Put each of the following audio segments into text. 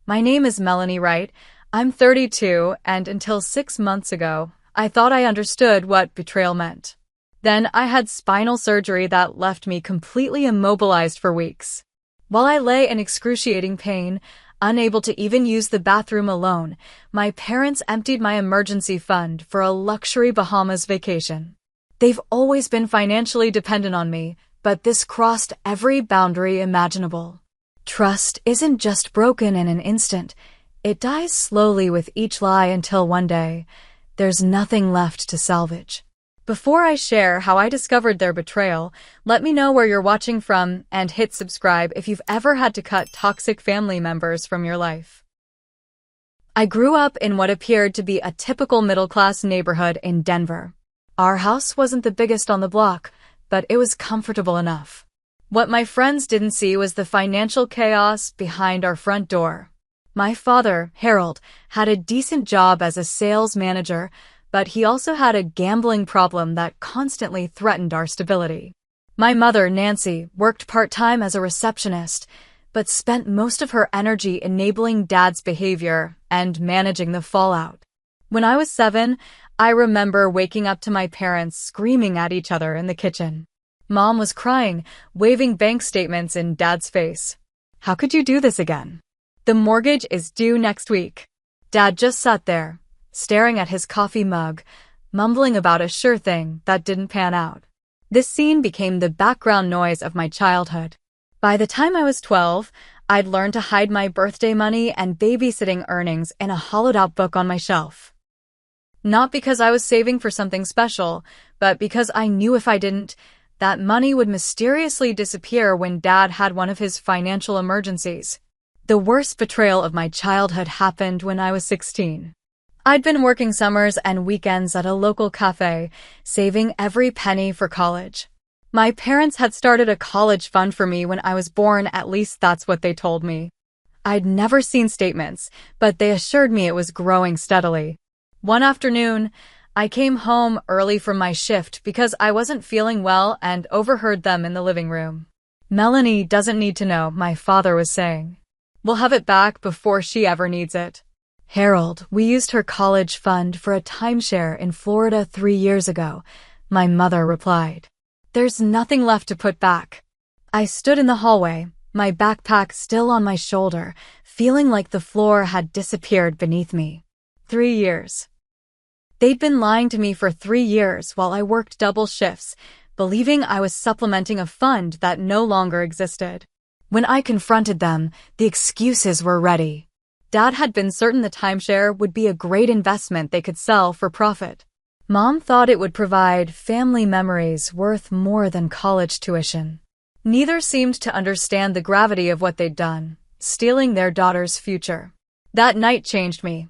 My name is Melanie Wright. I'm 32, and until 6 months ago, I thought I understood what betrayal meant. Then I had spinal surgery that left me completely immobilized for weeks. While I lay in excruciating pain, unable to even use the bathroom alone, my parents emptied my emergency fund for a luxury Bahamas vacation. They've always been financially dependent on me, but this crossed every boundary imaginable. Trust isn't just broken in an instant. It dies slowly with each lie until one day, there's nothing left to salvage. Before I share how I discovered their betrayal, let me know where you're watching from and hit subscribe if you've ever had to cut toxic family members from your life. I grew up in what appeared to be a typical middle-class neighborhood in Denver. Our house wasn't the biggest on the block, but it was comfortable enough. What my friends didn't see was the financial chaos behind our front door. My father, Harold, had a decent job as a sales manager, but he also had a gambling problem that constantly threatened our stability. My mother, Nancy, worked part-time as a receptionist, but spent most of her energy enabling Dad's behavior and managing the fallout. When I was 7, I remember waking up to my parents screaming at each other in the kitchen. Mom was crying, waving bank statements in Dad's face. "How could you do this again? The mortgage is due next week." Dad just sat there, staring at his coffee mug, mumbling about a sure thing that didn't pan out. This scene became the background noise of my childhood. By the time I was 12, I'd learned to hide my birthday money and babysitting earnings in a hollowed-out book on my shelf. Not because I was saving for something special, but because I knew if I didn't, that money would mysteriously disappear when Dad had one of his financial emergencies. The worst betrayal of my childhood happened when I was 16. I'd been working summers and weekends at a local cafe, saving every penny for college. My parents had started a college fund for me when I was born, at least that's what they told me. I'd never seen statements, but they assured me it was growing steadily. One afternoon, I came home early from my shift because I wasn't feeling well and overheard them in the living room. "Melanie doesn't need to know," my father was saying. "We'll have it back before she ever needs it." "Harold, we used her college fund for a timeshare in Florida 3 years ago," my mother replied. "There's nothing left to put back." I stood in the hallway, my backpack still on my shoulder, feeling like the floor had disappeared beneath me. 3 years. They'd been lying to me for 3 years while I worked double shifts, believing I was supplementing a fund that no longer existed. When I confronted them, the excuses were ready. Dad had been certain the timeshare would be a great investment they could sell for profit. Mom thought it would provide family memories worth more than college tuition. Neither seemed to understand the gravity of what they'd done, stealing their daughter's future. That night changed me.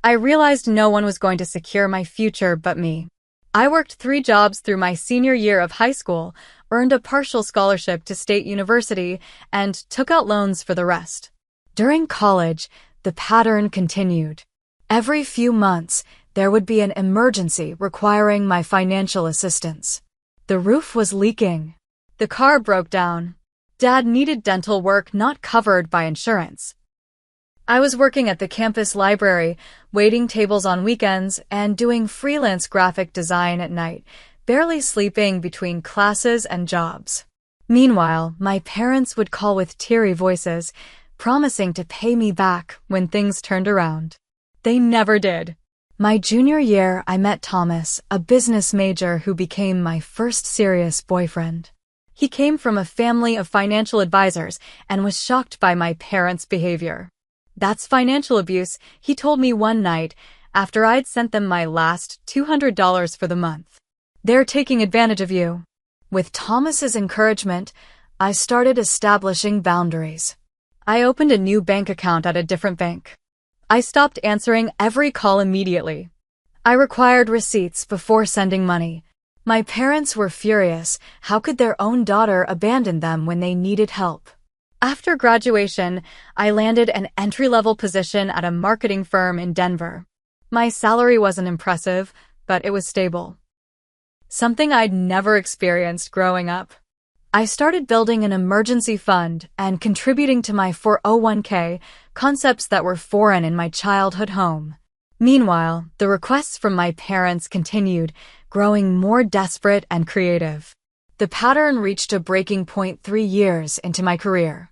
I realized no one was going to secure my future but me. I worked 3 jobs through my senior year of high school, earned a partial scholarship to State University, and took out loans for the rest. During college, the pattern continued. Every few months, there would be an emergency requiring my financial assistance. The roof was leaking. The car broke down. Dad needed dental work not covered by insurance. I was working at the campus library, waiting tables on weekends, and doing freelance graphic design at night, barely sleeping between classes and jobs. Meanwhile, my parents would call with teary voices, promising to pay me back when things turned around. They never did. My junior year, I met Thomas, a business major who became my first serious boyfriend. He came from a family of financial advisors and was shocked by my parents' behavior. "That's financial abuse," he told me one night after I'd sent them my last $200 for the month. "They're taking advantage of you." With Thomas's encouragement, I started establishing boundaries. I opened a new bank account at a different bank. I stopped answering every call immediately. I required receipts before sending money. My parents were furious. How could their own daughter abandon them when they needed help? After graduation, I landed an entry-level position at a marketing firm in Denver. My salary wasn't impressive, but it was stable. Something I'd never experienced growing up. I started building an emergency fund and contributing to my 401k, concepts that were foreign in my childhood home. Meanwhile, the requests from my parents continued, growing more desperate and creative. The pattern reached a breaking point 3 years into my career.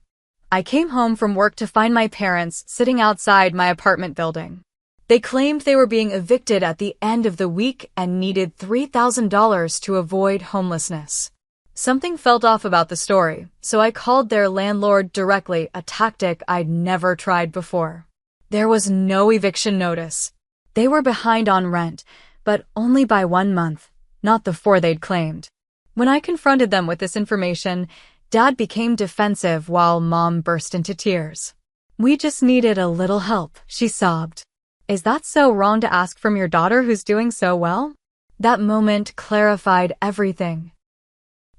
I came home from work to find my parents sitting outside my apartment building. They claimed they were being evicted at the end of the week and needed $3,000 to avoid homelessness. Something felt off about the story, so I called their landlord directly, a tactic I'd never tried before. There was no eviction notice. They were behind on rent, but only by 1 month, not the 4 they'd claimed. When I confronted them with this information, Dad became defensive while Mom burst into tears. "We just needed a little help," she sobbed. "Is that so wrong to ask from your daughter who's doing so well?" That moment clarified everything.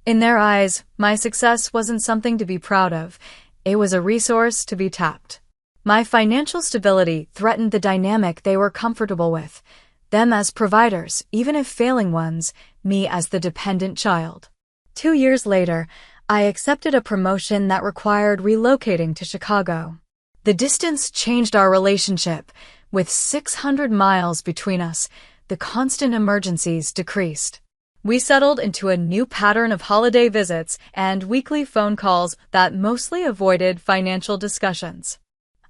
In their eyes, my success wasn't something to be proud of. It was a resource to be tapped. My financial stability threatened the dynamic they were comfortable with. Them as providers, even if failing ones, me as the dependent child. 2 years later, I accepted a promotion that required relocating to Chicago. The distance changed our relationship. With 600 miles between us, the constant emergencies decreased. We settled into a new pattern of holiday visits and weekly phone calls that mostly avoided financial discussions.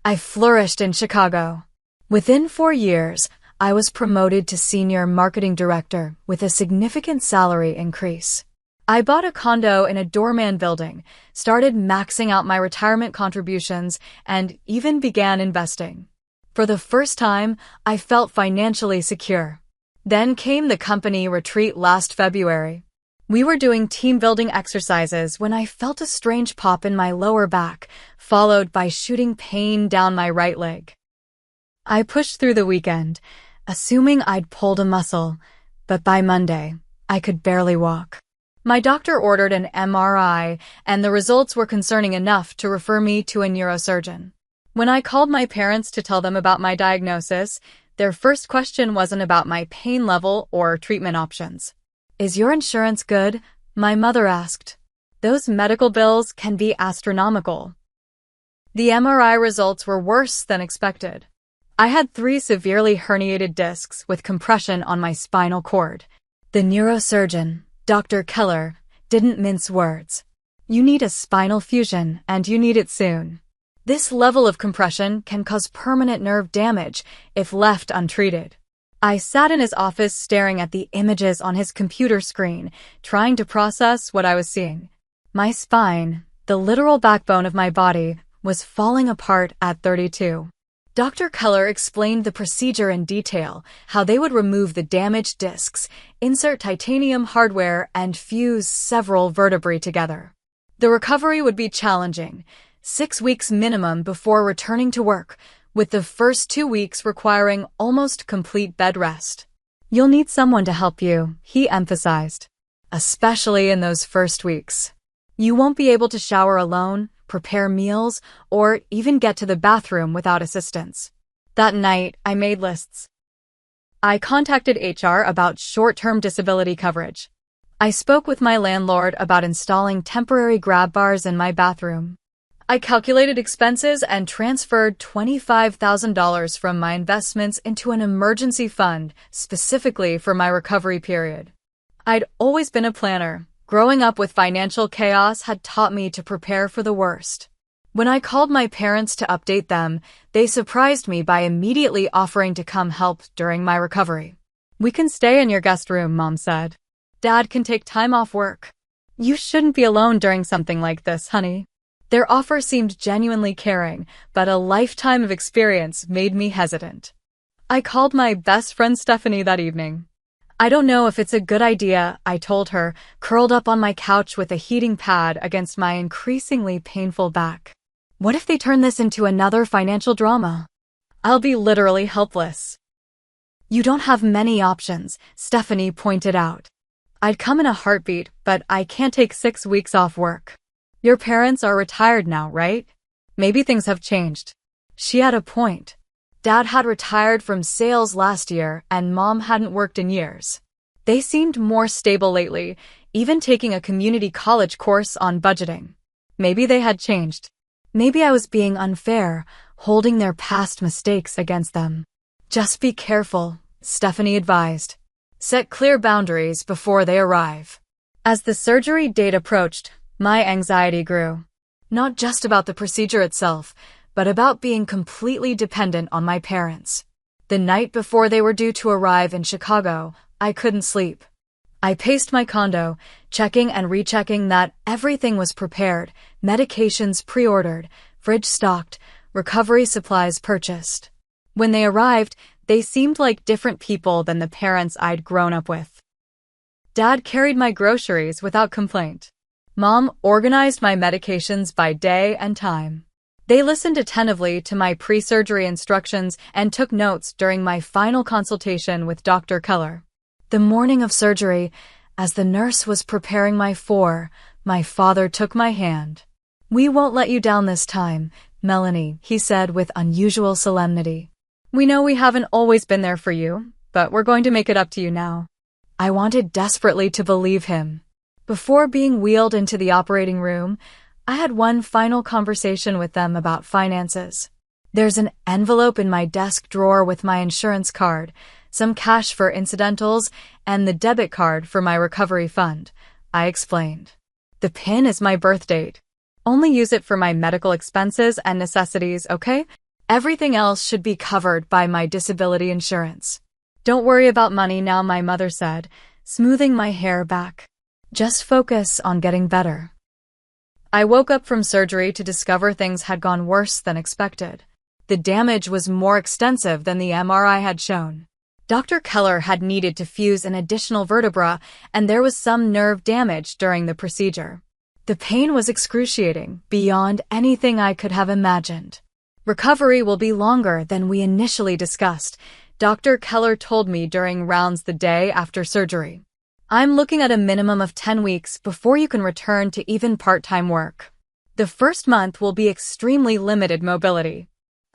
I flourished in Chicago. Within 4 years, I was promoted to senior marketing director with a significant salary increase. I bought a condo in a doorman building, started maxing out my retirement contributions, and even began investing. For the first time, I felt financially secure. Then came the company retreat last February. We were doing team-building exercises when I felt a strange pop in my lower back, followed by shooting pain down my right leg. I pushed through the weekend, assuming I'd pulled a muscle, but by Monday, I could barely walk. My doctor ordered an MRI, and the results were concerning enough to refer me to a neurosurgeon. When I called my parents to tell them about my diagnosis, their first question wasn't about my pain level or treatment options. "Is your insurance good?" my mother asked. "Those medical bills can be astronomical." The MRI results were worse than expected. I had 3 severely herniated discs with compression on my spinal cord. The neurosurgeon, Dr. Keller, didn't mince words. "You need a spinal fusion, and you need it soon. This level of compression can cause permanent nerve damage if left untreated." I sat in his office staring at the images on his computer screen, trying to process what I was seeing. My spine, the literal backbone of my body, was falling apart at 32. Dr. Keller explained the procedure in detail, how they would remove the damaged discs, insert titanium hardware, and fuse several vertebrae together. The recovery would be challenging, 6 weeks minimum before returning to work, with the first 2 weeks requiring almost complete bed rest. "You'll need someone to help you," he emphasized, "especially in those first weeks. You won't be able to shower alone, prepare meals, or even get to the bathroom without assistance." That night, I made lists. I contacted HR about short-term disability coverage. I spoke with my landlord about installing temporary grab bars in my bathroom. I calculated expenses and transferred $25,000 from my investments into an emergency fund specifically for my recovery period. I'd always been a planner. Growing up with financial chaos had taught me to prepare for the worst. When I called my parents to update them, they surprised me by immediately offering to come help during my recovery. "We can stay in your guest room," Mom said. "Dad can take time off work. You shouldn't be alone during something like this, honey." Their offer seemed genuinely caring, but a lifetime of experience made me hesitant. I called my best friend Stephanie that evening. "I don't know if it's a good idea," I told her, curled up on my couch with a heating pad against my increasingly painful back. "What if they turn this into another financial drama? I'll be literally helpless." "You don't have many options," Stephanie pointed out. "I'd come in a heartbeat, but I can't take 6 weeks off work. Your parents are retired now, right? Maybe things have changed." She had a point. Dad had retired from sales last year, and Mom hadn't worked in years. They seemed more stable lately, even taking a community college course on budgeting. Maybe they had changed. Maybe I was being unfair, holding their past mistakes against them. Just be careful, Stephanie advised. Set clear boundaries before they arrive. As the surgery date approached, my anxiety grew. Not just about the procedure itself, but about being completely dependent on my parents. The night before they were due to arrive in Chicago, I couldn't sleep. I paced my condo, checking and rechecking that everything was prepared, medications pre-ordered, fridge stocked, recovery supplies purchased. When they arrived, they seemed like different people than the parents I'd grown up with. Dad carried my groceries without complaint. Mom organized my medications by day and time. They listened attentively to my pre-surgery instructions and took notes during my final consultation with Dr. Keller. The morning of surgery, as the nurse was preparing my father took my hand. "We won't let you down this time, Melanie," he said with unusual solemnity. "We know we haven't always been there for you, but we're going to make it up to you now." I wanted desperately to believe him. Before being wheeled into the operating room, I had one final conversation with them about finances. "There's an envelope in my desk drawer with my insurance card, some cash for incidentals, and the debit card for my recovery fund," I explained. "The PIN is my birth date. Only use it for my medical expenses and necessities, okay? Everything else should be covered by my disability insurance." "Don't worry about money now," my mother said, smoothing my hair back. "Just focus on getting better." I woke up from surgery to discover things had gone worse than expected. The damage was more extensive than the MRI had shown. Dr. Keller had needed to fuse an additional vertebra, and there was some nerve damage during the procedure. The pain was excruciating, beyond anything I could have imagined. "Recovery will be longer than we initially discussed," Dr. Keller told me during rounds the day after surgery. "I'm looking at a minimum of 10 weeks before you can return to even part-time work. The first month will be extremely limited mobility."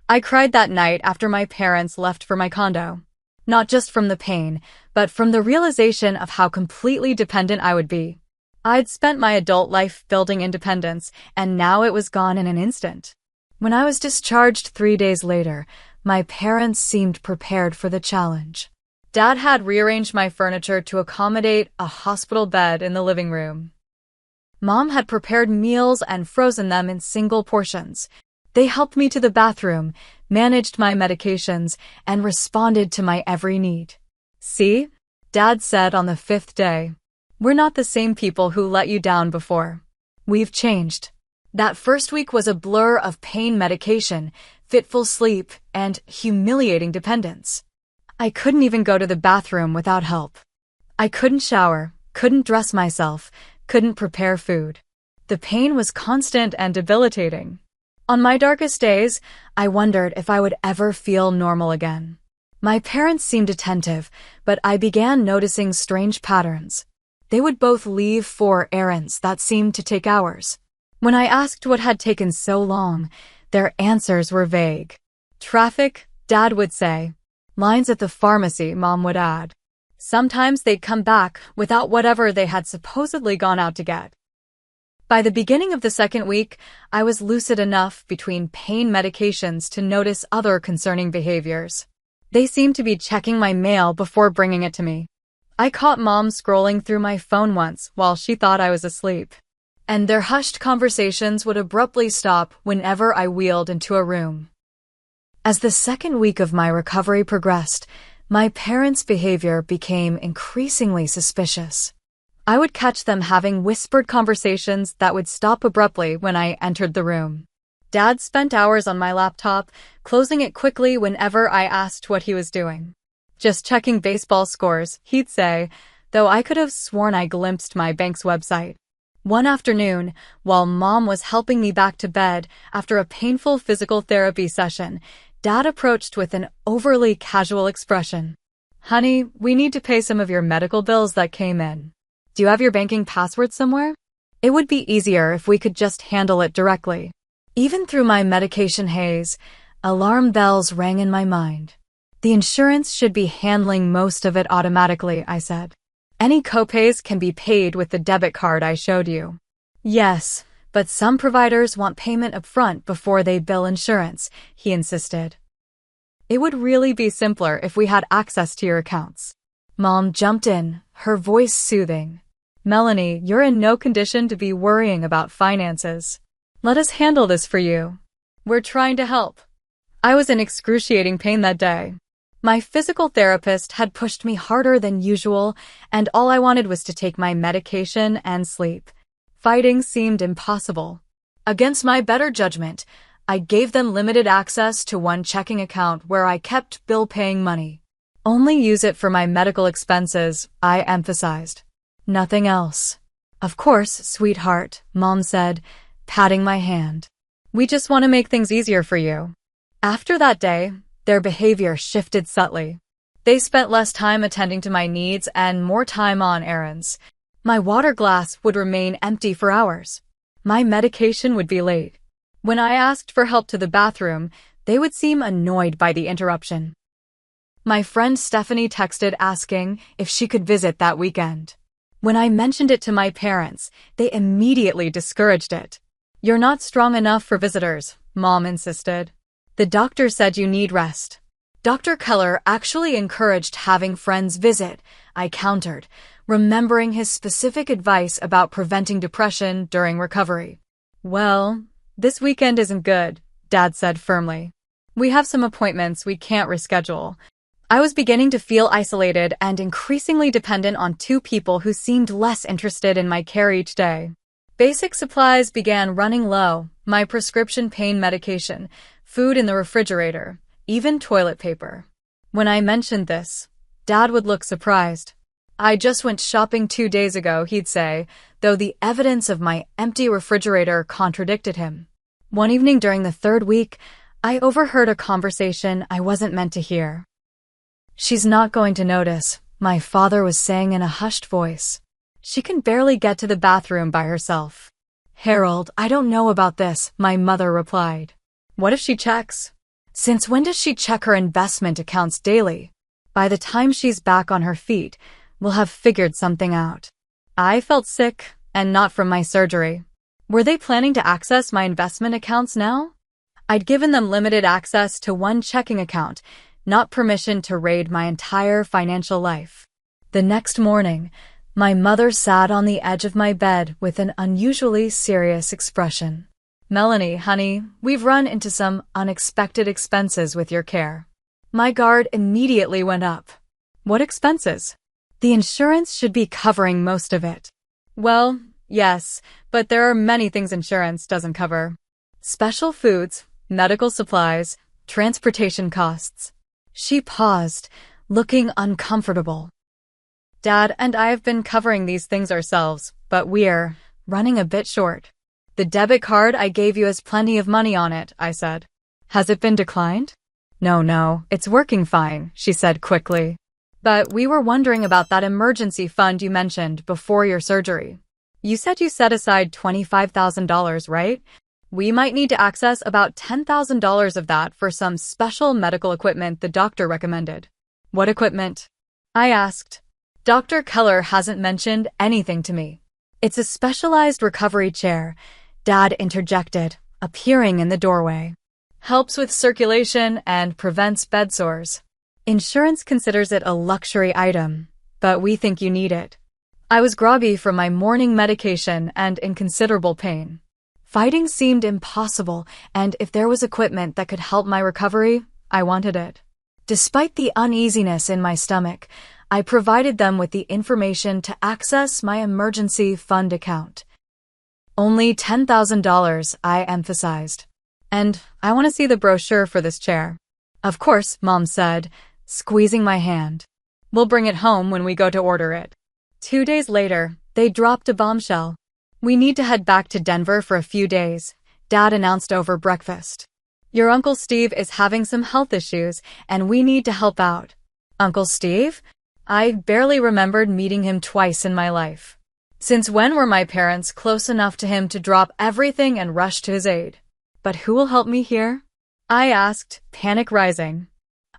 I cried that night after my parents left for my condo. Not just from the pain, but from the realization of how completely dependent I would be. I'd spent my adult life building independence, and now it was gone in an instant. When I was discharged 3 days later, my parents seemed prepared for the challenge. Dad had rearranged my furniture to accommodate a hospital bed in the living room. Mom had prepared meals and frozen them in single portions. They helped me to the bathroom, managed my medications, and responded to my every need. "See?" Dad said on the 5th day. "We're not the same people who let you down before. We've changed." That first week was a blur of pain medication, fitful sleep, and humiliating dependence. I couldn't even go to the bathroom without help. I couldn't shower, couldn't dress myself, couldn't prepare food. The pain was constant and debilitating. On my darkest days, I wondered if I would ever feel normal again. My parents seemed attentive, but I began noticing strange patterns. They would both leave for errands that seemed to take hours. When I asked what had taken so long, their answers were vague. "Traffic," Dad would say. "Lines at the pharmacy," Mom would add. Sometimes they'd come back without whatever they had supposedly gone out to get. By the beginning of the second week, I was lucid enough between pain medications to notice other concerning behaviors. They seemed to be checking my mail before bringing it to me. I caught Mom scrolling through my phone once while she thought I was asleep. And their hushed conversations would abruptly stop whenever I wheeled into a room. As the second week of my recovery progressed, my parents' behavior became increasingly suspicious. I would catch them having whispered conversations that would stop abruptly when I entered the room. Dad spent hours on my laptop, closing it quickly whenever I asked what he was doing. "Just checking baseball scores," he'd say, though I could have sworn I glimpsed my bank's website. One afternoon, while Mom was helping me back to bed after a painful physical therapy session, Dad approached with an overly casual expression. "Honey, we need to pay some of your medical bills that came in. Do you have your banking password somewhere? It would be easier if we could just handle it directly." Even through my medication haze, alarm bells rang in my mind. "The insurance should be handling most of it automatically," I said. Any copays can be paid with the debit card I showed you. Yes, but some providers want payment upfront before they bill insurance, he insisted. It would really be simpler if we had access to your accounts. Mom jumped in, her voice soothing. Melanie, you're in no condition to be worrying about finances. Let us handle this for you. We're trying to help. I was in excruciating pain that day. My physical therapist had pushed me harder than usual, and all I wanted was to take my medication and sleep. Fighting seemed impossible. Against my better judgment, I gave them limited access to one checking account where I kept bill-paying money. Only use it for my medical expenses, I emphasized. Nothing else. Of course, sweetheart, Mom said, patting my hand. We just want to make things easier for you. After that day, their behavior shifted subtly. They spent less time attending to my needs and more time on errands. My water glass would remain empty for hours. My medication would be late. When I asked for help to the bathroom, they would seem annoyed by the interruption. My friend Stephanie texted asking if she could visit that weekend. When I mentioned it to my parents, they immediately discouraged it. You're not strong enough for visitors, Mom insisted. The doctor said you need rest. Dr. Keller actually encouraged having friends visit, I countered, remembering his specific advice about preventing depression during recovery. Well, this weekend isn't good, Dad said firmly. We have some appointments we can't reschedule. I was beginning to feel isolated and increasingly dependent on two people who seemed less interested in my care each day. Basic supplies began running low, my prescription pain medication, food in the refrigerator, even toilet paper. When I mentioned this, Dad would look surprised. I just went shopping 2 days ago, he'd say, though the evidence of my empty refrigerator contradicted him. One evening during the 3rd week, I overheard a conversation I wasn't meant to hear. She's not going to notice, my father was saying in a hushed voice. She can barely get to the bathroom by herself. Harold, I don't know about this, my mother replied. What if she checks? Since when does she check her investment accounts daily? By the time she's back on her feet, we'll have figured something out. I felt sick, and not from my surgery. Were they planning to access my investment accounts now? I'd given them limited access to one checking account, not permission to raid my entire financial life. The next morning, my mother sat on the edge of my bed with an unusually serious expression. Melanie, honey, we've run into some unexpected expenses with your care. My guard immediately went up. What expenses? The insurance should be covering most of it. Well, yes, but there are many things insurance doesn't cover. Special foods, medical supplies, transportation costs. She paused, looking uncomfortable. Dad and I have been covering these things ourselves, but we're running a bit short. The debit card I gave you has plenty of money on it, I said. Has it been declined? No, it's working fine, she said quickly. But we were wondering about that emergency fund you mentioned before your surgery. You said you set aside $25,000, right? We might need to access about $10,000 of that for some special medical equipment the doctor recommended. What equipment? I asked. Dr. Keller hasn't mentioned anything to me. It's a specialized recovery chair, Dad interjected, appearing in the doorway. Helps with circulation and prevents bed sores. Insurance considers it a luxury item, but we think you need it. I was groggy from my morning medication and in considerable pain. Fighting seemed impossible, and if there was equipment that could help my recovery, I wanted it. Despite the uneasiness in my stomach, I provided them with the information to access my emergency fund account. Only $10,000, I emphasized. And I want to see the brochure for this chair. Of course, Mom said, squeezing my hand. We'll bring it home when we go to order it. 2 days later, they dropped a bombshell. We need to head back to Denver for a few days, Dad announced over breakfast. Your Uncle Steve is having some health issues, and we need to help out. Uncle Steve? I barely remembered meeting him twice in my life. Since when were my parents close enough to him to drop everything and rush to his aid? But who will help me here? I asked, panic rising.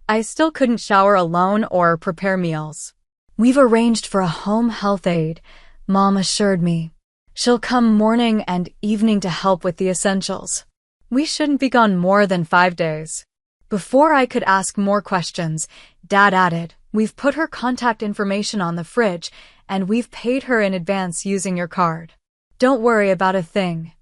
I still couldn't shower alone or prepare meals. "We've arranged for a home health aide," Mom assured me. "She'll come morning and evening to help with the essentials. We shouldn't be gone more than 5 days." Before I could ask more questions, Dad added, "We've put her contact information on the fridge, and we've paid her in advance using your card. Don't worry about a thing."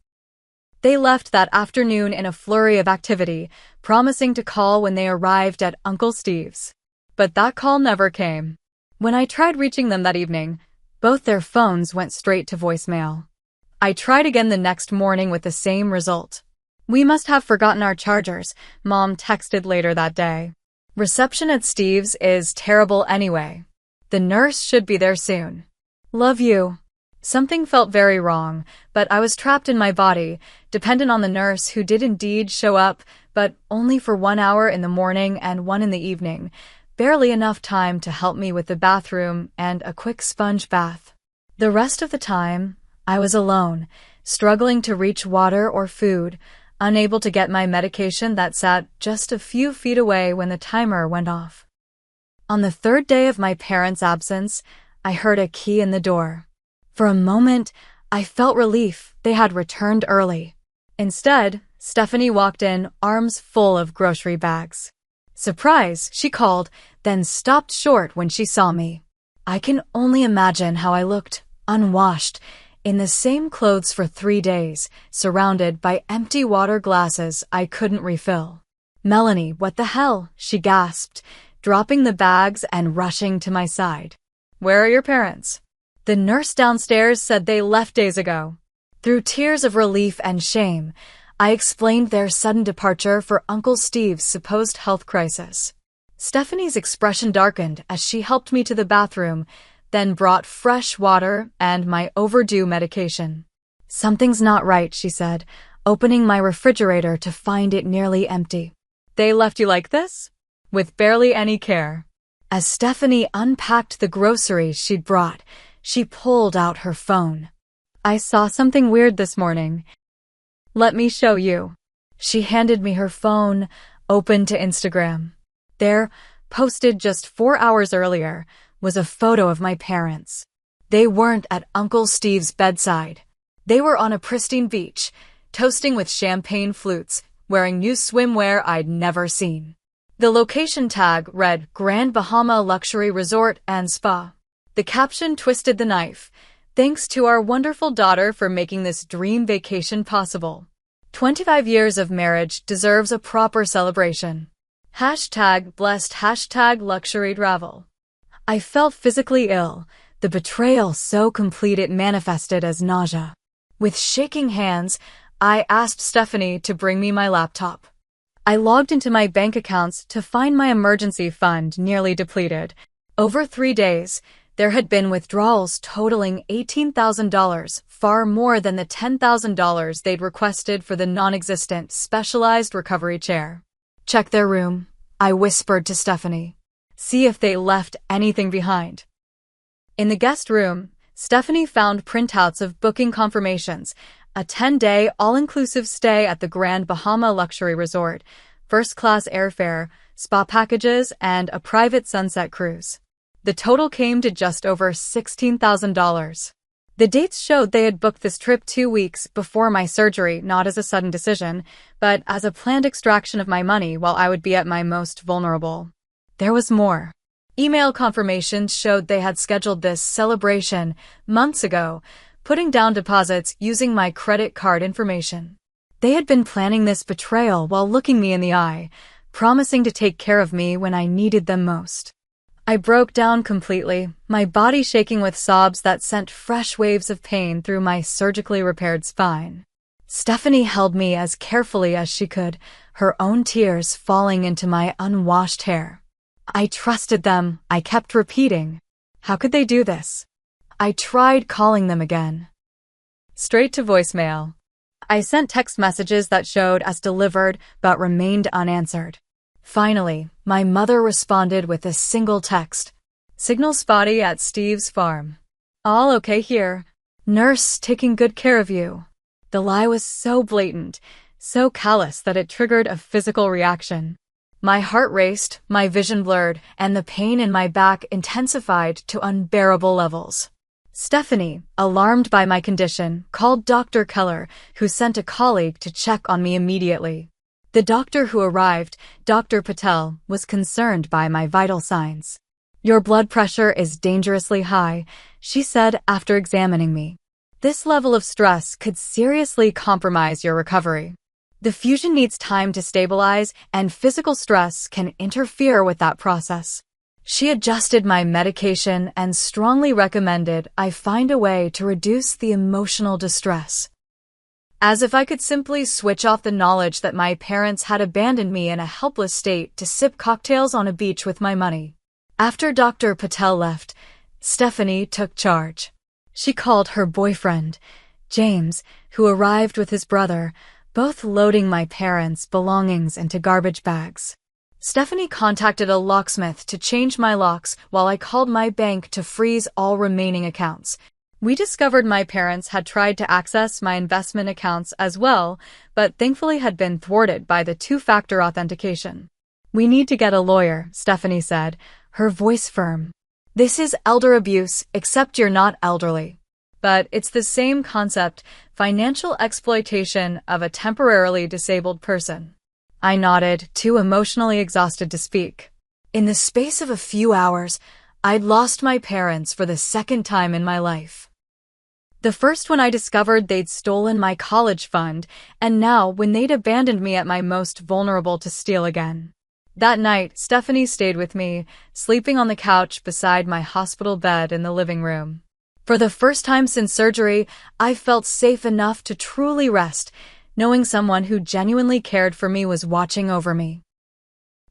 They left that afternoon in a flurry of activity, promising to call when they arrived at Uncle Steve's. But that call never came. When I tried reaching them that evening, both their phones went straight to voicemail. I tried again the next morning with the same result. "We must have forgotten our chargers," Mom texted later that day. "Reception at Steve's is terrible anyway. The nurse should be there soon. Love you." Something felt very wrong, but I was trapped in my body, dependent on the nurse who did indeed show up, but only for 1 hour in the morning and 1 in the evening, barely enough time to help me with the bathroom and a quick sponge bath. The rest of the time, I was alone, struggling to reach water or food, unable to get my medication that sat just a few feet away when the timer went off. On the 3rd day of my parents' absence, I heard a key in the door. For a moment, I felt relief they had returned early. Instead, Stephanie walked in, arms full of grocery bags. "Surprise," she called, then stopped short when she saw me. I can only imagine how I looked, unwashed, in the same clothes for 3 days, surrounded by empty water glasses I couldn't refill. "Melanie, what the hell?" she gasped, dropping the bags and rushing to my side. "Where are your parents?" "The nurse downstairs said they left days ago." Through tears of relief and shame, I explained their sudden departure for Uncle Steve's supposed health crisis. Stephanie's expression darkened as she helped me to the bathroom, then brought fresh water and my overdue medication. "Something's not right," she said, opening my refrigerator to find it nearly empty. "They left you like this?" "With barely any care." As Stephanie unpacked the groceries she'd brought, she pulled out her phone. "I saw something weird this morning. Let me show you." She handed me her phone, open to Instagram. There, posted just 4 hours earlier, was a photo of my parents. They weren't at Uncle Steve's bedside. They were on a pristine beach, toasting with champagne flutes, wearing new swimwear I'd never seen. The location tag read Grand Bahama Luxury Resort and Spa. The caption twisted the knife. "Thanks to our wonderful daughter for making this dream vacation possible. 25 years of marriage deserves a proper celebration. #blessed #luxury travel." I felt physically ill, the betrayal so complete it manifested as nausea. With shaking hands, I asked Stephanie to bring me my laptop. I logged into my bank accounts to find my emergency fund nearly depleted. Over 3 days, there had been withdrawals totaling $18,000, far more than the $10,000 they'd requested for the non-existent specialized recovery chair. "Check their room," I whispered to Stephanie. "See if they left anything behind." In the guest room, Stephanie found printouts of booking confirmations, a 10-day all-inclusive stay at the Grand Bahama Luxury Resort, first-class airfare, spa packages, and a private sunset cruise. The total came to just over $16,000. The dates showed they had booked this trip 2 weeks before my surgery, not as a sudden decision, but as a planned extraction of my money while I would be at my most vulnerable. There was more. Email confirmations showed they had scheduled this celebration months ago, putting down deposits using my credit card information. They had been planning this betrayal while looking me in the eye, promising to take care of me when I needed them most. I broke down completely, my body shaking with sobs that sent fresh waves of pain through my surgically repaired spine. Stephanie held me as carefully as she could, her own tears falling into my unwashed hair. I trusted them, I kept repeating. How could they do this? I tried calling them again. Straight to voicemail. I sent text messages that showed as delivered but remained unanswered. Finally, my mother responded with a single text. "Signal spotty at Steve's farm. All okay here. Nurse taking good care of you." The lie was so blatant, so callous that it triggered a physical reaction. My heart raced, my vision blurred, and the pain in my back intensified to unbearable levels. Stephanie, alarmed by my condition, called Dr. Keller, who sent a colleague to check on me immediately. The doctor who arrived, Dr. Patel, was concerned by my vital signs. "Your blood pressure is dangerously high," she said after examining me. "This level of stress could seriously compromise your recovery. The fusion needs time to stabilize, and physical stress can interfere with that process." She adjusted my medication and strongly recommended I find a way to reduce the emotional distress. As if I could simply switch off the knowledge that my parents had abandoned me in a helpless state to sip cocktails on a beach with my money. After Dr. Patel left, Stephanie took charge. She called her boyfriend, James, who arrived with his brother, both loading my parents' belongings into garbage bags. Stephanie contacted a locksmith to change my locks while I called my bank to freeze all remaining accounts. We discovered my parents had tried to access my investment accounts as well, but thankfully had been thwarted by the two-factor authentication. "We need to get a lawyer," Stephanie said, her voice firm. "This is elder abuse, except you're not elderly. But it's the same concept, financial exploitation of a temporarily disabled person." I nodded, too emotionally exhausted to speak. In the space of a few hours, I'd lost my parents for the second time in my life. The first when I discovered they'd stolen my college fund, and now when they'd abandoned me at my most vulnerable to steal again. That night, Stephanie stayed with me, sleeping on the couch beside my hospital bed in the living room. For the first time since surgery, I felt safe enough to truly rest, knowing someone who genuinely cared for me was watching over me.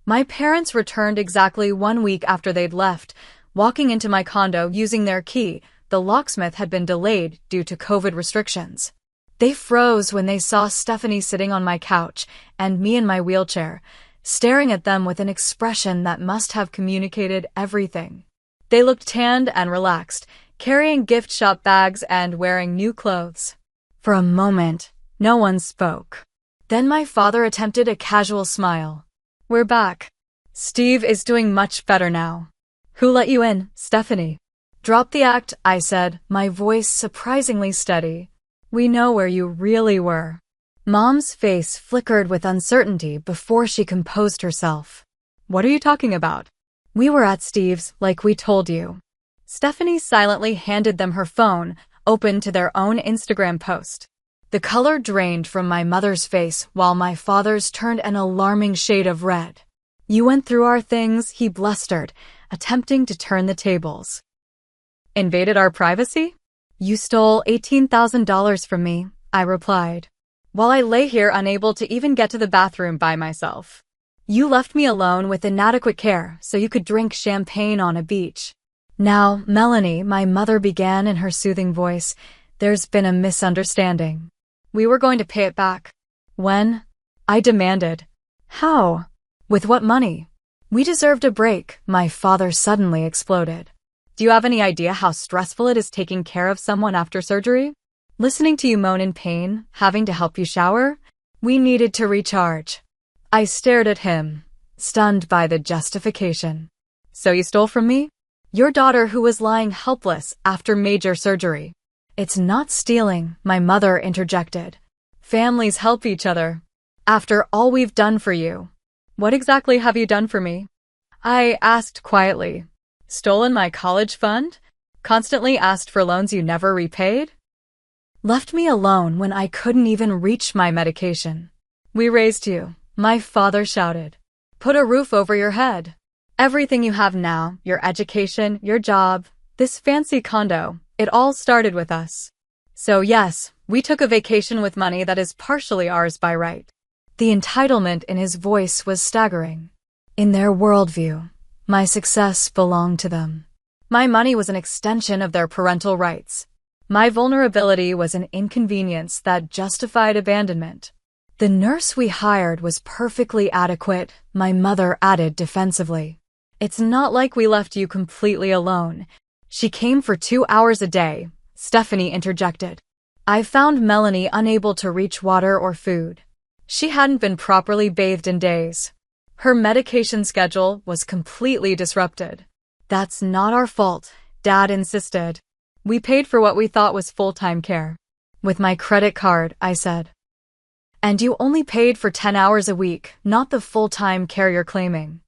My parents returned exactly 1 week after they'd left, walking into my condo using their key. The locksmith had been delayed due to COVID restrictions. They froze when they saw Stephanie sitting on my couch and me in my wheelchair, staring at them with an expression that must have communicated everything. They looked tanned and relaxed, carrying gift shop bags and wearing new clothes. For a moment, no one spoke. Then my father attempted a casual smile. "We're back. Steve is doing much better now." "Who let you in, Stephanie?" "Drop the act," I said, my voice surprisingly steady. "We know where you really were." Mom's face flickered with uncertainty before she composed herself. "What are you talking about?" "We were at Steve's, like we told you." Stephanie silently handed them her phone, open to their own Instagram post. The color drained from my mother's face while my father's turned an alarming shade of red. "You went through our things," he blustered, attempting to turn the tables. "Invaded our privacy?" "You stole $18,000 from me," I replied, "while I lay here unable to even get to the bathroom by myself. You left me alone with inadequate care so you could drink champagne on a beach." "Now, Melanie," my mother began in her soothing voice, "there's been a misunderstanding. We were going to pay it back." "When?" I demanded. "How? With what money?" "We deserved a break," my father suddenly exploded. "Do you have any idea how stressful it is taking care of someone after surgery? Listening to you moan in pain, having to help you shower? We needed to recharge." I stared at him, stunned by the justification. "So you stole from me? Your daughter who was lying helpless after major surgery." "It's not stealing," my mother interjected. "Families help each other. After all we've done for you." "What exactly have you done for me?" I asked quietly. "Stolen my college fund? Constantly asked for loans you never repaid? Left me alone when I couldn't even reach my medication. We raised you," my father shouted. "Put a roof over your head. Everything you have now, your education, your job, this fancy condo, it all started with us. So yes, we took a vacation with money that is partially ours by right." The entitlement in his voice was staggering. In their worldview, my success belonged to them. My money was an extension of their parental rights. My vulnerability was an inconvenience that justified abandonment. "The nurse we hired was perfectly adequate," my mother added defensively. "It's not like we left you completely alone. She came for 2 hours a day," Stephanie interjected. I found Melanie unable to reach water or food. She hadn't been properly bathed in days. Her medication schedule was completely disrupted. That's not our fault, Dad insisted. We paid for what we thought was full-time care. With my credit card, I said. And you only paid for 10 hours a week, not the full-time care you're claiming.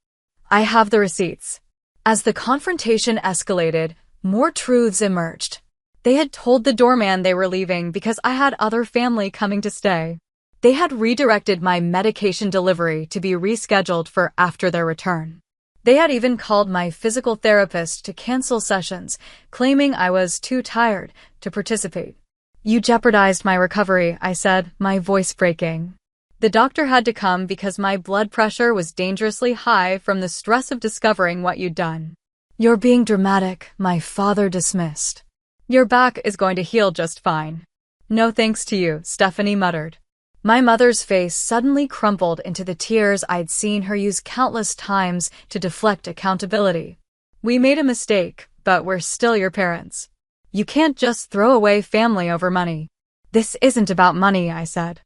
I have the receipts. As the confrontation escalated, more truths emerged. They had told the doorman they were leaving because I had other family coming to stay. They had redirected my medication delivery to be rescheduled for after their return. They had even called my physical therapist to cancel sessions, claiming I was too tired to participate. You jeopardized my recovery, I said, my voice breaking. The doctor had to come because my blood pressure was dangerously high from the stress of discovering what you'd done. You're being dramatic, my father dismissed. Your back is going to heal just fine. No thanks to you, Stephanie muttered. My mother's face suddenly crumpled into the tears I'd seen her use countless times to deflect accountability. We made a mistake, but we're still your parents. You can't just throw away family over money. This isn't about money, I said.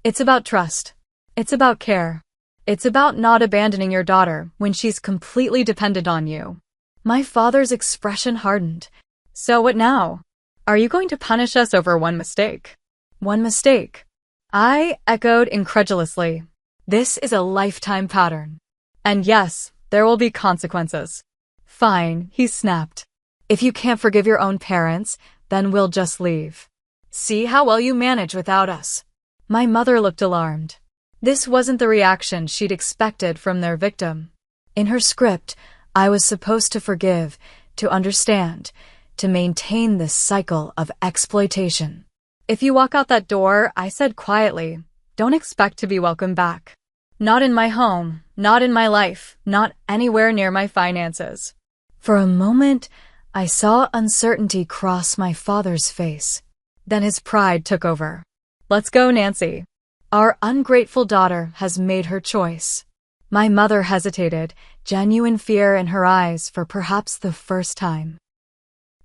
It's about trust. It's about care. It's about not abandoning your daughter when she's completely dependent on you. My father's expression hardened. So what now? Are you going to punish us over one mistake? One mistake? I echoed incredulously. This is a lifetime pattern. And yes, there will be consequences. Fine, he snapped. If you can't forgive your own parents, then we'll just leave. See how well you manage without us. My mother looked alarmed. This wasn't the reaction she'd expected from their victim. In her script, I was supposed to forgive, to understand, to maintain this cycle of exploitation. If you walk out that door, I said quietly, don't expect to be welcome back. Not in my home, not in my life, not anywhere near my finances. For a moment, I saw uncertainty cross my father's face. Then his pride took over. Let's go, Nancy. Our ungrateful daughter has made her choice. My mother hesitated, genuine fear in her eyes for perhaps the first time.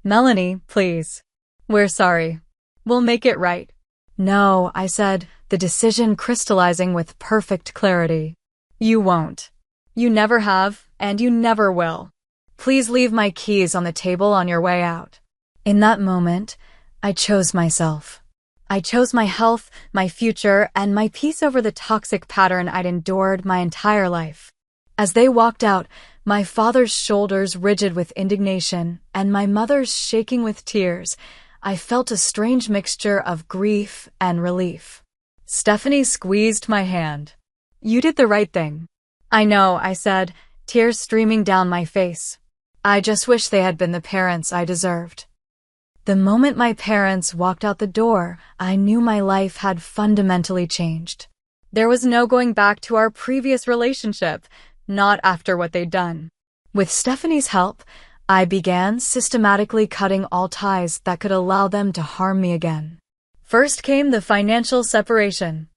Melanie, please. We're sorry. We'll make it right. No, I said, the decision crystallizing with perfect clarity. You won't. You never have, and you never will. Please leave my keys on the table on your way out. In that moment, I chose myself. I chose my health, my future, and my peace over the toxic pattern I'd endured my entire life. As they walked out, my father's shoulders rigid with indignation and my mother's shaking with tears, I felt a strange mixture of grief and relief. Stephanie squeezed my hand. You did the right thing. I know, I said, tears streaming down my face. I just wish they had been the parents I deserved. The moment my parents walked out the door, I knew my life had fundamentally changed. There was no going back to our previous relationship, not after what they'd done. With Stephanie's help, I began systematically cutting all ties that could allow them to harm me again. First came the financial separation.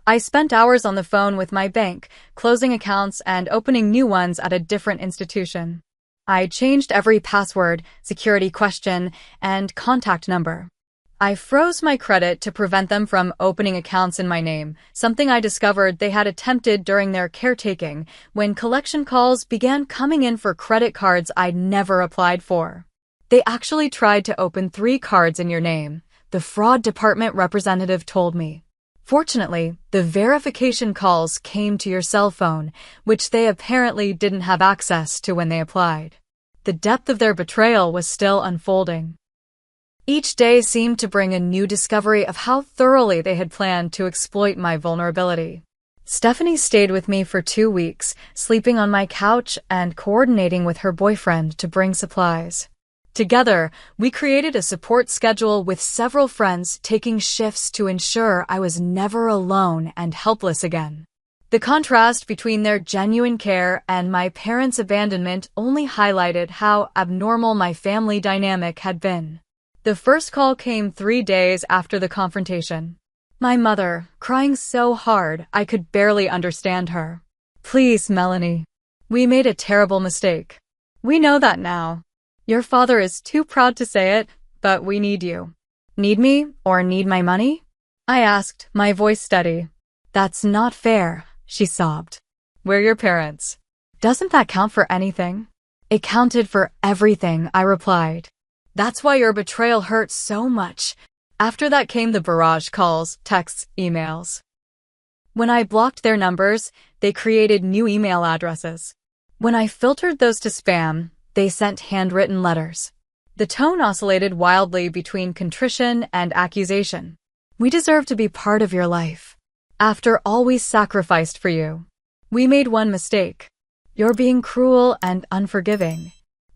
I spent hours on the phone with my bank, closing accounts and opening new ones at a different institution. I changed every password, security question, and contact number. I froze my credit to prevent them from opening accounts in my name, something I discovered they had attempted during their caretaking when collection calls began coming in for credit cards I'd never applied for. They actually tried to open 3 cards in your name, the fraud department representative told me. Fortunately, the verification calls came to your cell phone, which they apparently didn't have access to when they applied. The depth of their betrayal was still unfolding. Each day seemed to bring a new discovery of how thoroughly they had planned to exploit my vulnerability. Stephanie stayed with me for 2 weeks, sleeping on my couch and coordinating with her boyfriend to bring supplies. Together, we created a support schedule with several friends taking shifts to ensure I was never alone and helpless again. The contrast between their genuine care and my parents' abandonment only highlighted how abnormal my family dynamic had been. The first call came 3 days after the confrontation. My mother, crying so hard I could barely understand her. Please, Melanie. We made a terrible mistake. We know that now. Your father is too proud to say it, but we need you. Need me or need my money? I asked, my voice steady. That's not fair, she sobbed. We're your parents. Doesn't that count for anything? It counted for everything, I replied. That's why your betrayal hurt so much. After that came the barrage calls, texts, emails. When I blocked their numbers, they created new email addresses. When I filtered those to spam, they sent handwritten letters. The tone oscillated wildly between contrition and accusation. We deserve to be part of your life. After all we sacrificed for you. We made one mistake. You're being cruel and unforgiving.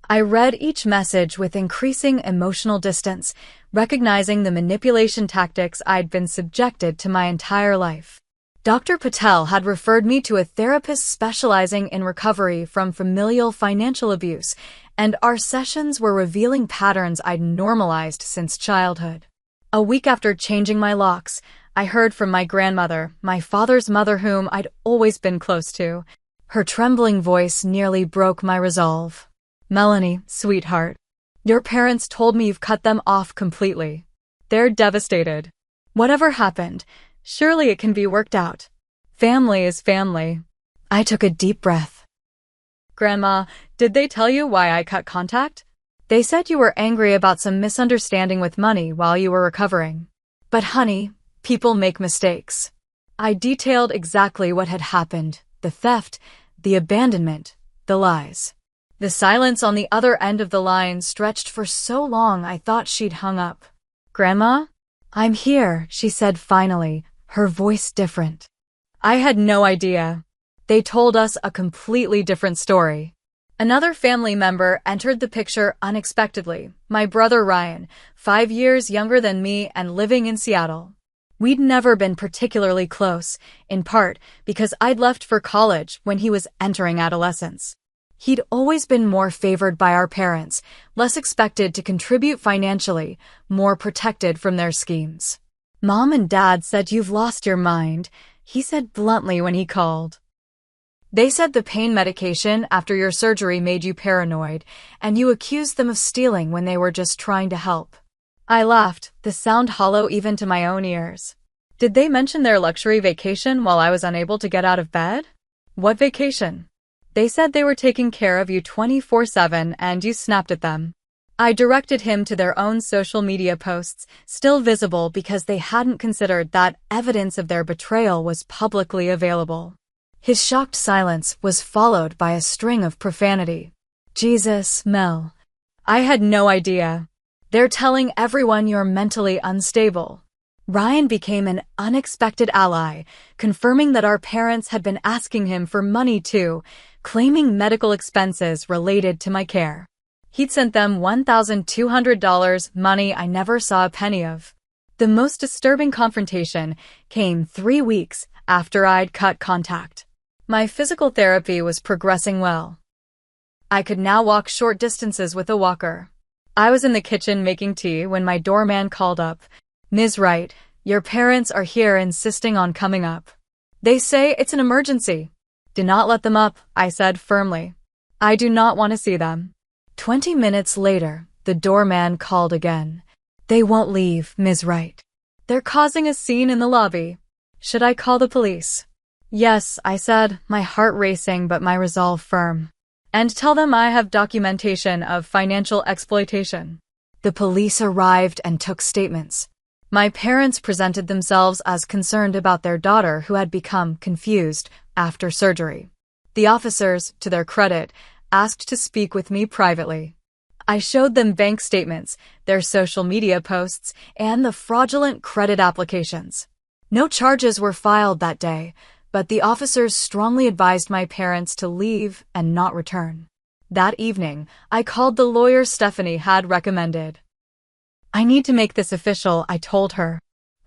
I read each message with increasing emotional distance, recognizing the manipulation tactics I'd been subjected to my entire life. Dr. Patel had referred me to a therapist specializing in recovery from familial financial abuse, and our sessions were revealing patterns I'd normalized since childhood. A week after changing my locks, I heard from my grandmother, my father's mother whom I'd always been close to. Her trembling voice nearly broke my resolve. Melanie, sweetheart, your parents told me you've cut them off completely. They're devastated. Whatever happened, surely it can be worked out. Family is family. I took a deep breath. Grandma, did they tell you why I cut contact? They said you were angry about some misunderstanding with money while you were recovering. But honey, people make mistakes. I detailed exactly what had happened, the theft, the abandonment, the lies. The silence on the other end of the line stretched for so long I thought she'd hung up. Grandma? I'm here, she said finally, her voice different. I had no idea. They told us a completely different story. Another family member entered the picture unexpectedly, my brother Ryan, 5 years younger than me and living in Seattle. We'd never been particularly close, in part because I'd left for college when he was entering adolescence. He'd always been more favored by our parents, less expected to contribute financially, more protected from their schemes. Mom and Dad said you've lost your mind, he said bluntly when he called. They said the pain medication after your surgery made you paranoid, and you accused them of stealing when they were just trying to help. I laughed, the sound hollow even to my own ears. Did they mention their luxury vacation while I was unable to get out of bed? What vacation? They said they were taking care of you 24/7 and you snapped at them. I directed him to their own social media posts, still visible because they hadn't considered that evidence of their betrayal was publicly available. His shocked silence was followed by a string of profanity. Jesus, Mel. I had no idea. They're telling everyone you're mentally unstable. Ryan became an unexpected ally, confirming that our parents had been asking him for money too, claiming medical expenses related to my care. He'd sent them $1,200, money I never saw a penny of. The most disturbing confrontation came 3 weeks after I'd cut contact. My physical therapy was progressing well. I could now walk short distances with a walker. I was in the kitchen making tea when my doorman called up. Ms. Wright, your parents are here insisting on coming up. They say it's an emergency. Do not let them up, I said firmly. I do not want to see them. 20 minutes later, the doorman called again. They won't leave, Ms. Wright. They're causing a scene in the lobby. Should I call the police? Yes, I said, my heart racing but my resolve firm. And tell them I have documentation of financial exploitation. The police arrived and took statements. My parents presented themselves as concerned about their daughter who had become confused after surgery. The officers, to their credit, asked to speak with me privately. I showed them bank statements, their social media posts, and the fraudulent credit applications. No charges were filed that day, but the officers strongly advised my parents to leave and not return. That evening, I called the lawyer Stephanie had recommended. I need to make this official, I told her.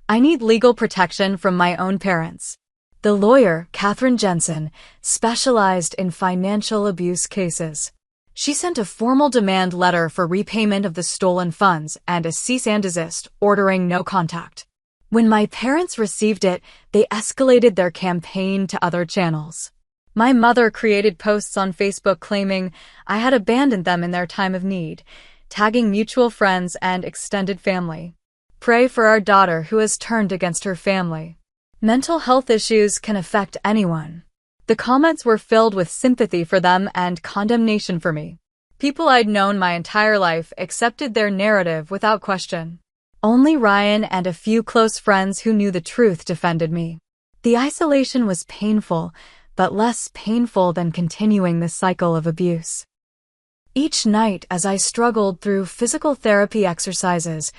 I need legal protection from my own parents. The lawyer, Katherine Jensen, specialized in financial abuse cases. She sent a formal demand letter for repayment of the stolen funds and a cease and desist, ordering no contact. When my parents received it, they escalated their campaign to other channels. My mother created posts on Facebook claiming I had abandoned them in their time of need, tagging mutual friends and extended family. Pray for our daughter who has turned against her family. Mental health issues can affect anyone. The comments were filled with sympathy for them and condemnation for me. People I'd known my entire life accepted their narrative without question. Only Ryan and a few close friends who knew the truth defended me. The isolation was painful, but less painful than continuing the cycle of abuse. Each night as I struggled through physical therapy exercises,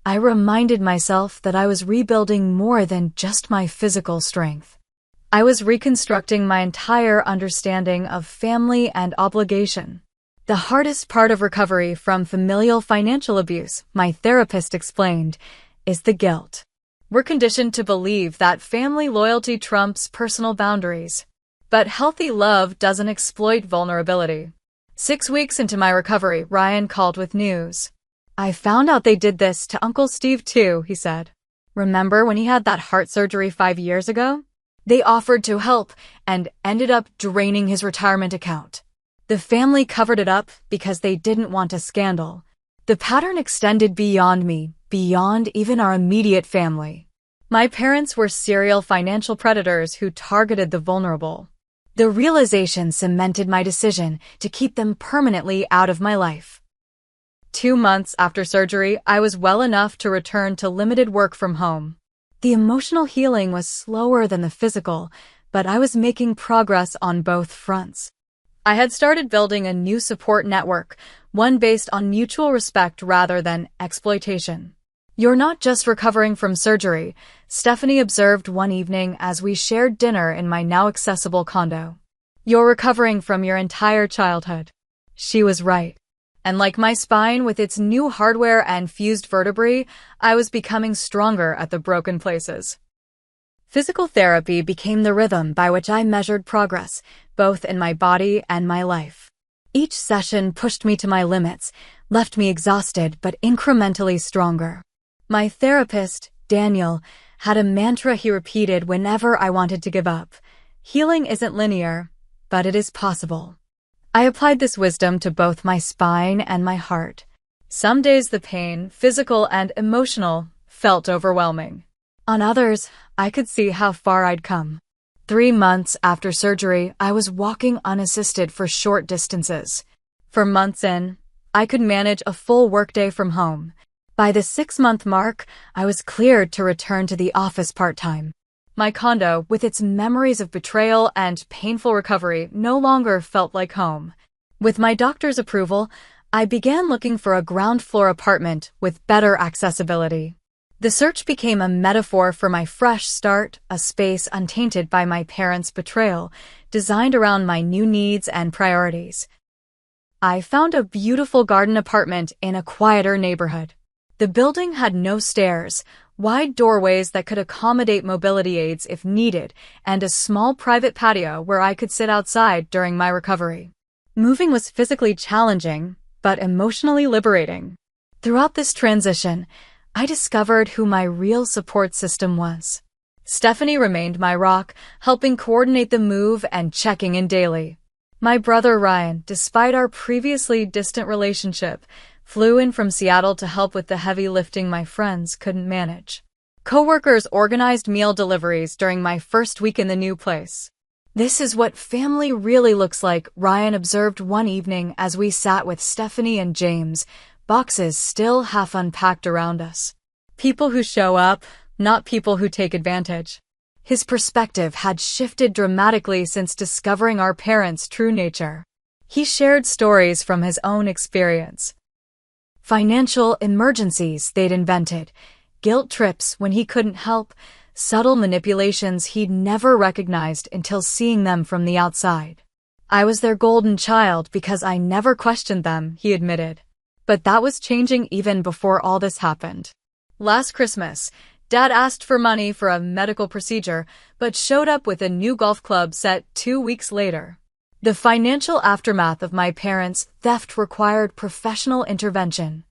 I reminded myself that I was rebuilding more than just my physical strength. I was reconstructing my entire understanding of family and obligation. The hardest part of recovery from familial financial abuse, my therapist explained, is the guilt. We're conditioned to believe that family loyalty trumps personal boundaries. But healthy love doesn't exploit vulnerability. 6 weeks into my recovery, Ryan called with news. "I found out they did this to Uncle Steve too," he said. "Remember when he had that heart surgery 5 years ago? They offered to help and ended up draining his retirement account. The family covered it up because they didn't want a scandal. The pattern extended beyond me, beyond even our immediate family. My parents were serial financial predators who targeted the vulnerable. The realization cemented my decision to keep them permanently out of my life." 2 months after surgery, I was well enough to return to limited work from home. The emotional healing was slower than the physical, but I was making progress on both fronts. I had started building a new support network, one based on mutual respect rather than exploitation. "You're not just recovering from surgery," Stephanie observed one evening as we shared dinner in my now accessible condo. "You're recovering from your entire childhood." She was right. And like my spine with its new hardware and fused vertebrae, I was becoming stronger at the broken places. Physical therapy became the rhythm by which I measured progress, both in my body and my life. Each session pushed me to my limits, left me exhausted but incrementally stronger. My therapist, Daniel, had a mantra he repeated whenever I wanted to give up. "Healing isn't linear, but it is possible." I applied this wisdom to both my spine and my heart. Some days the pain, physical and emotional, felt overwhelming. On others, I could see how far I'd come. 3 months after surgery, I was walking unassisted for short distances. For months in, I could manage a full workday from home. By the 6-month mark, I was cleared to return to the office part-time. My condo, with its memories of betrayal and painful recovery, no longer felt like home. With my doctor's approval, I began looking for a ground-floor apartment with better accessibility. The search became a metaphor for my fresh start, a space untainted by my parents' betrayal, designed around my new needs and priorities. I found a beautiful garden apartment in a quieter neighborhood. The building had no stairs, wide doorways that could accommodate mobility aids if needed, and a small private patio where I could sit outside during my recovery. Moving was physically challenging, but emotionally liberating. Throughout this transition, I discovered who my real support system was. Stephanie remained my rock, helping coordinate the move and checking in daily. My brother Ryan, despite our previously distant relationship, flew in from Seattle to help with the heavy lifting my friends couldn't manage. Coworkers organized meal deliveries during my first week in the new place. "This is what family really looks like," Ryan observed one evening as we sat with Stephanie and James, boxes still half unpacked around us. "People who show up, not people who take advantage." His perspective had shifted dramatically since discovering our parents' true nature. He shared stories from his own experience. Financial emergencies they'd invented, guilt trips when he couldn't help, subtle manipulations he'd never recognized until seeing them from the outside. "I was their golden child because I never questioned them," he admitted. But that was changing even before all this happened. Last Christmas, Dad asked for money for a medical procedure, but showed up with a new golf club set 2 weeks later. The financial aftermath of my parents' theft required professional intervention.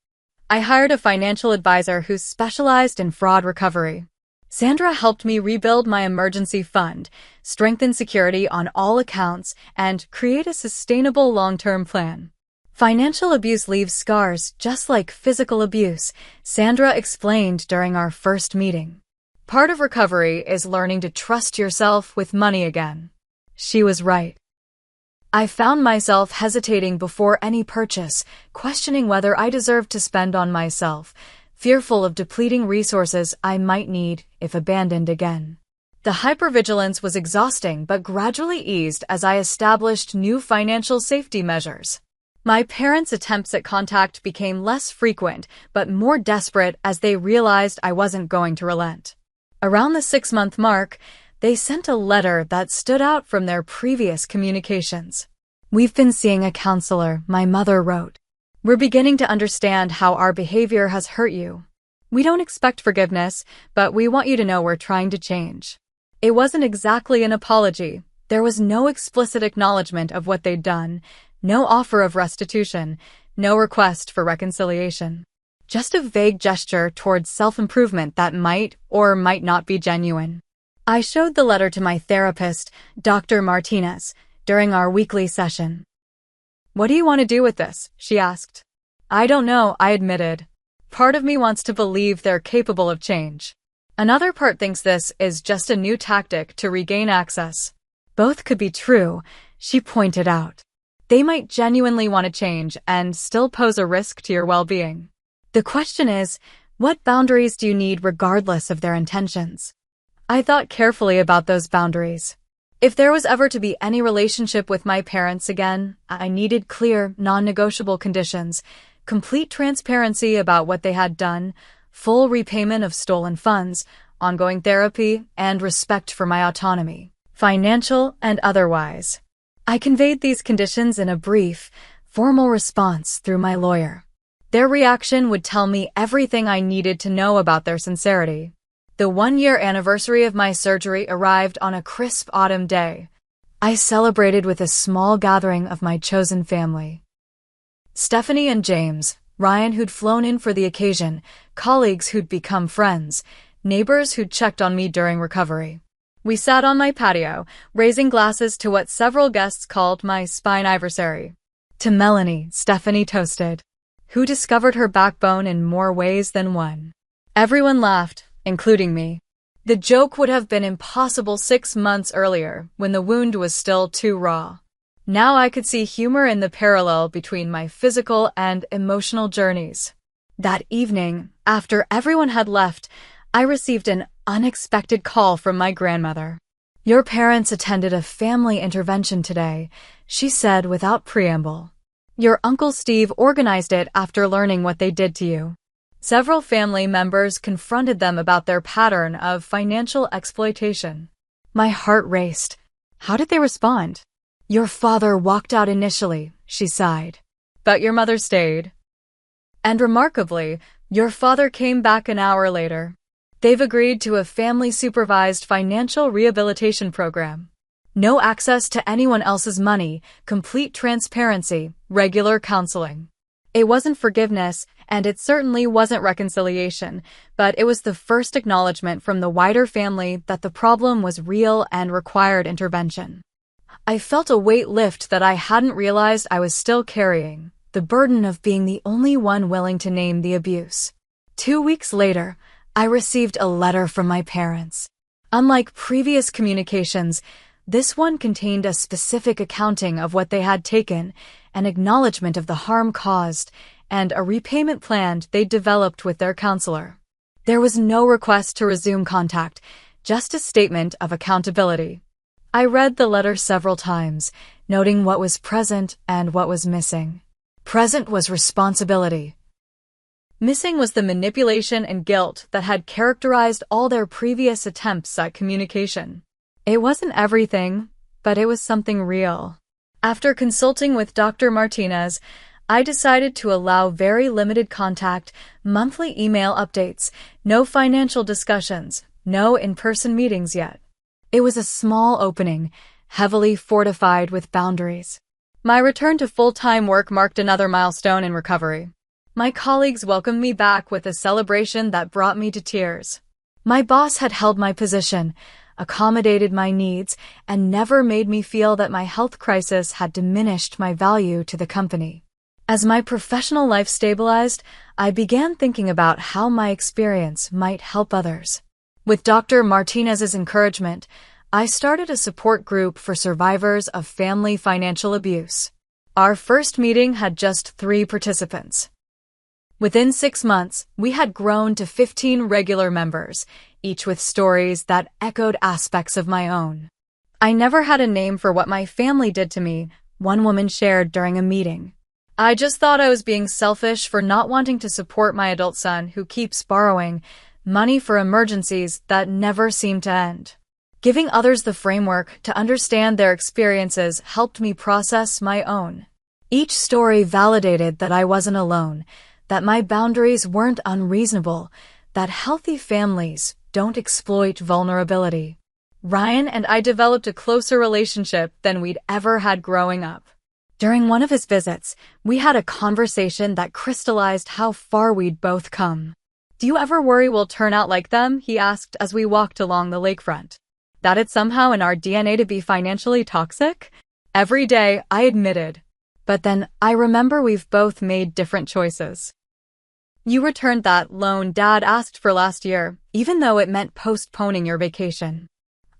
I hired a financial advisor who specialized in fraud recovery. Sandra helped me rebuild my emergency fund, strengthen security on all accounts, and create a sustainable long-term plan. Financial abuse leaves scars just like physical abuse, Sandra explained during our first meeting. Part of recovery is learning to trust yourself with money again. She was right. I found myself hesitating before any purchase, questioning whether I deserved to spend on myself, fearful of depleting resources I might need if abandoned again. The hypervigilance was exhausting but gradually eased as I established new financial safety measures. My parents' attempts at contact became less frequent but more desperate as they realized I wasn't going to relent. Around the 6-month mark, they sent a letter that stood out from their previous communications. "We've been seeing a counselor," my mother wrote. "We're beginning to understand how our behavior has hurt you. We don't expect forgiveness, but we want you to know we're trying to change." It wasn't exactly an apology. There was no explicit acknowledgement of what they'd done, no offer of restitution, no request for reconciliation. Just a vague gesture towards self-improvement that might or might not be genuine. I showed the letter to my therapist, Dr. Martinez, during our weekly session. "What do you want to do with this?" she asked. "I don't know," I admitted. "Part of me wants to believe they're capable of change. Another part thinks this is just a new tactic to regain access." Both could be true, she pointed out. They might genuinely want to change and still pose a risk to your well-being. The question is, what boundaries do you need regardless of their intentions? I thought carefully about those boundaries. If there was ever to be any relationship with my parents again, I needed clear, non-negotiable conditions, complete transparency about what they had done, full repayment of stolen funds, ongoing therapy, and respect for my autonomy, financial and otherwise. I conveyed these conditions in a brief, formal response through my lawyer. Their reaction would tell me everything I needed to know about their sincerity. The 1-year anniversary of my surgery arrived on a crisp autumn day. I celebrated with a small gathering of my chosen family. Stephanie and James, Ryan who'd flown in for the occasion, colleagues who'd become friends, neighbors who'd checked on me during recovery. We sat on my patio, raising glasses to what several guests called my spine-iversary. To Melanie, Stephanie toasted, who discovered her backbone in more ways than one. Everyone laughed, including me. The joke would have been impossible 6 months earlier, when the wound was still too raw. Now I could see humor in the parallel between my physical and emotional journeys. That evening, after everyone had left, I received an unexpected call from my grandmother. "Your parents attended a family intervention today," she said without preamble. "Your Uncle Steve organized it after learning what they did to you." Several family members confronted them about their pattern of financial exploitation. My heart raced. How did they respond? "Your father walked out initially," she sighed. "But your mother stayed. And remarkably, your father came back an hour later. They've agreed to a family-supervised financial rehabilitation program. No access to anyone else's money, complete transparency, regular counseling." It wasn't forgiveness, and it certainly wasn't reconciliation, but it was the first acknowledgement from the wider family that the problem was real and required intervention. I felt a weight lift that I hadn't realized I was still carrying, the burden of being the only one willing to name the abuse. 2 weeks later, I received a letter from my parents. Unlike previous communications, this one contained a specific accounting of what they had taken, an acknowledgement of the harm caused, and a repayment plan they'd developed with their counselor. There was no request to resume contact, just a statement of accountability. I read the letter several times, noting what was present and what was missing. Present was responsibility. Missing was the manipulation and guilt that had characterized all their previous attempts at communication. It wasn't everything, but it was something real. After consulting with Dr. Martinez, I decided to allow very limited contact, monthly email updates, no financial discussions, no in-person meetings yet. It was a small opening, heavily fortified with boundaries. My return to full-time work marked another milestone in recovery. My colleagues welcomed me back with a celebration that brought me to tears. My boss had held my position, accommodated my needs, and never made me feel that my health crisis had diminished my value to the company. As my professional life stabilized, I began thinking about how my experience might help others. With Dr. Martinez's encouragement, I started a support group for survivors of family financial abuse. Our first meeting had just 3 participants. Within 6 months, we had grown to 15 regular members, each with stories that echoed aspects of my own. I never had a name for what my family did to me, one woman shared during a meeting. I just thought I was being selfish for not wanting to support my adult son who keeps borrowing money for emergencies that never seem to end. Giving others the framework to understand their experiences helped me process my own. Each story validated that I wasn't alone, that my boundaries weren't unreasonable, that healthy families don't exploit vulnerability. Ryan and I developed a closer relationship than we'd ever had growing up. During one of his visits, we had a conversation that crystallized how far we'd both come. "Do you ever worry we'll turn out like them?" he asked as we walked along the lakefront. "That it's somehow in our DNA to be financially toxic?" "Every day," I admitted. "But then I remember we've both made different choices. You returned that loan Dad asked for last year, even though it meant postponing your vacation.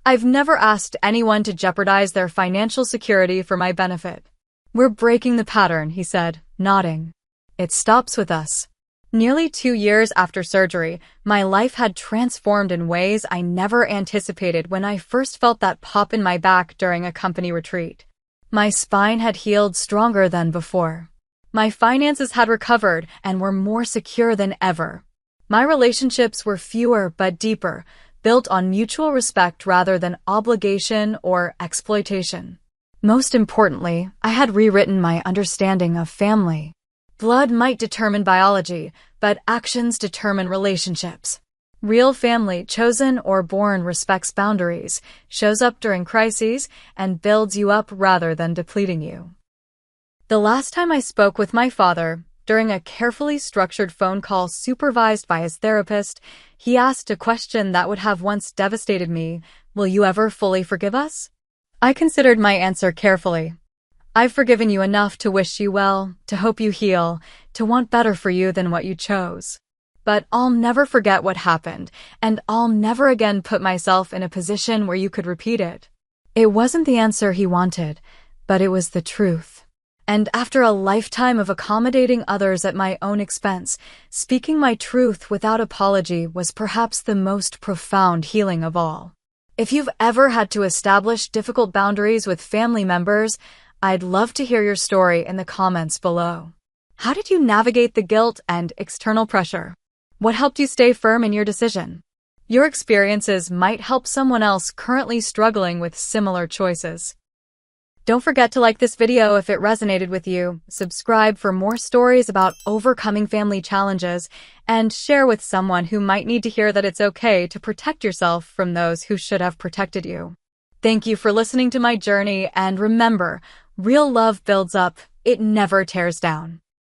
I've never asked anyone to jeopardize their financial security for my benefit." "We're breaking the pattern," he said, nodding. "It stops with us." Nearly 2 years after surgery, my life had transformed in ways I never anticipated when I first felt that pop in my back during a company retreat. My spine had healed stronger than before. My finances had recovered and were more secure than ever. My relationships were fewer but deeper, built on mutual respect rather than obligation or exploitation. Most importantly, I had rewritten my understanding of family. Blood might determine biology, but actions determine relationships. Real family, chosen or born, respects boundaries, shows up during crises, and builds you up rather than depleting you. The last time I spoke with my father, during a carefully structured phone call supervised by his therapist, he asked a question that would have once devastated me: "Will you ever fully forgive us?" I considered my answer carefully. "I've forgiven you enough to wish you well, to hope you heal, to want better for you than what you chose. But I'll never forget what happened, and I'll never again put myself in a position where you could repeat it." It wasn't the answer he wanted, but it was the truth. And after a lifetime of accommodating others at my own expense, speaking my truth without apology was perhaps the most profound healing of all. If you've ever had to establish difficult boundaries with family members, I'd love to hear your story in the comments below. How did you navigate the guilt and external pressure? What helped you stay firm in your decision? Your experiences might help someone else currently struggling with similar choices. Don't forget to like this video if it resonated with you, subscribe for more stories about overcoming family challenges, and share with someone who might need to hear that it's okay to protect yourself from those who should have protected you. Thank you for listening to my journey, and remember, real love builds up, it never tears down.